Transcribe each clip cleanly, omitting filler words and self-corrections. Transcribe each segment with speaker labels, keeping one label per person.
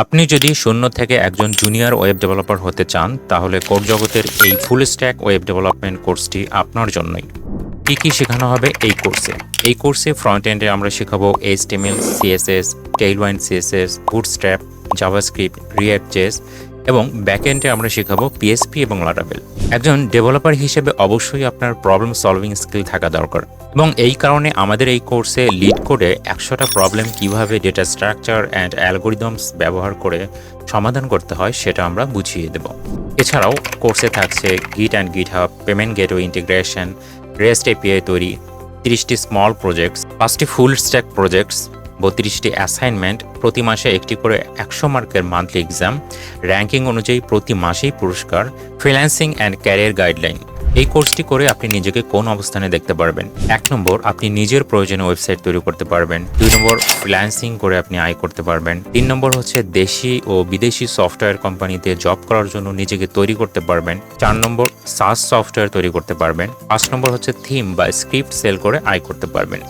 Speaker 1: আপনি যদি শূন্য থেকে একজন জুনিয়র ওয়েব ডেভেলপার হতে চান তাহলে কোড জগতের এই ফুল স্ট্যাক ওয়েব ডেভেলপমেন্ট কোর্সটি আপনার জন্যই। কি শেখানো হবে এই কোর্সে? এই কোর্সে ফ্রন্ট এন্ডে আমরা শেখাবো HTML, CSS, টেইলওয়াইন CSS, bootstrap, JavaScript, react JS এবং ব্যাকএন্ডে আমরা শেখাবো PHP এবং লারাভেল। একজন ডেভেলপার হিসেবে অবশ্যই আপনার প্রবলেম সলভিং স্কিল থাকা দরকার এবং এই কারণে আমাদের এই কোর্সে লিড কোডে 100টা প্রবলেম কিভাবে ডেটা স্ট্রাকচার অ্যান্ড অ্যালগোরিদমস ব্যবহার করে সমাধান করতে হয় সেটা আমরা বুঝিয়ে দেব। এছাড়াও কোর্সে থাকছে গিট and GitHub, payment gateway integration, rest API তৈরি, 30টি স্মল প্রজেক্টস, 5টি ফুল স্ট্যাক প্রজেক্টস, 32টি অ্যাসাইনমেন্ট, প্রতি মাসে একটি করে 100 মার্কের মান্থলি এক্সাম, র্যাঙ্কিং অনুযায়ী প্রতি মাসেই পুরস্কার, ফ্রিল্যান্সিং অ্যান্ড ক্যারিয়ার গাইডলাইন। এই কোর্সটি করে আপনি নিজেকে কোন অবস্থানে দেখতে পারবেন? 1 নম্বর, আপনি নিজের প্রয়োজনে ওয়েবসাইট তৈরি করতে পারবেন। 2 নম্বর, ফ্রিল্যান্সিং করে আপনি আয় করতে পারবেন। 3 নম্বর হচ্ছে দেশি ও বিদেশি সফটওয়্যার কোম্পানিতে জব করার জন্য নিজেকে তৈরি করতে পারবেন। 4 নম্বর, SaaS সফটওয়্যার তৈরি করতে পারবেন। 5 নম্বর হচ্ছে থিম বা স্ক্রিপ্ট সেল করে আয় করতে পারবেন।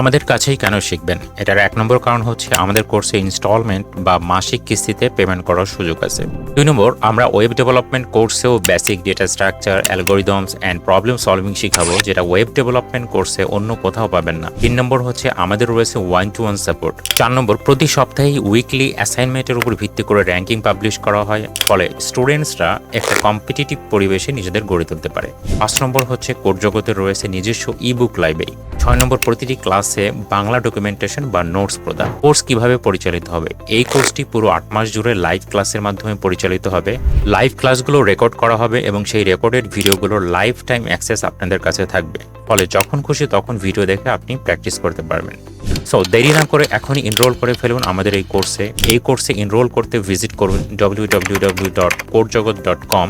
Speaker 1: আমাদের কাছেই কেন শিখবেন? এটার 1 নম্বর কারণ হচ্ছে আমাদের কোর্সে ইনস্টলমেন্ট বা মাসিক কিস্তিতে পেমেন্ট করার সুযোগ আছে। 2 নম্বর, আমরা ওয়েব ডেভেলপমেন্ট কোর্সেও basic data structure, algorithms and problem solving শিখাবো, যেটা ওয়েব ডেভেলপমেন্ট কোর্সে অন্য কোথাও পাবেন না। 3 নম্বর হচ্ছে আমাদের রয়েছে 1-to-1 সাপোর্ট। 4 নম্বর, প্রতি সপ্তাহে উইকলি অ্যাসাইনমেন্টের উপর ভিত্তি করে র্যাঙ্কিং পাবলিশ করা হয়, ফলে স্টুডেন্টসরা একটা কম্পিটিটিভ পরিবেশে নিজেদের গড়ে তুলতে পারে। 5 নম্বর হচ্ছে কোড জগতের রয়েছে নিজস্ব ইবুক লাইব্রেরি। 6 নম্বর, প্রতিটি ক্লাসে বাংলা ডকুমেন্টেশন বা নোটস প্রদান। কোর্স কিভাবে পরিচালিত হবে? এই কোর্সটি পুরো 8 মাস জুড়ে লাইভ ক্লাসের মাধ্যমে পরিচালিত হবে। লাইভ ক্লাসগুলো রেকর্ড করা হবে এবং সেই রেকর্ডেড ভিডিওগুলোর লাইফ টাইম অ্যাক্সেস আপনাদের কাছে থাকবে, ফলে যখন খুশি তখন ভিডিও দেখে আপনি প্র্যাকটিস করতে পারবেন। সো দেরি না করে এখনই এনরোল করে ফেলুন আমাদের এই কোর্সে। এই কোর্সে এনরোল করতে ভিজিট করুন www.codejagat.com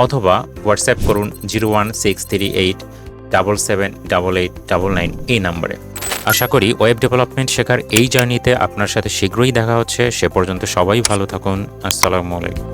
Speaker 1: অথবা হোয়াটসঅ্যাপ করুন 01638778899 এই নম্বরে। আশা করি ওয়েব ডেভেলপমেন্ট শেখার এই জার্নিতে আপনার সাথে শীঘ্রই দেখা হচ্ছে। সে পর্যন্ত সবাই ভালো থাকুন। আসসালামু আলাইকুম।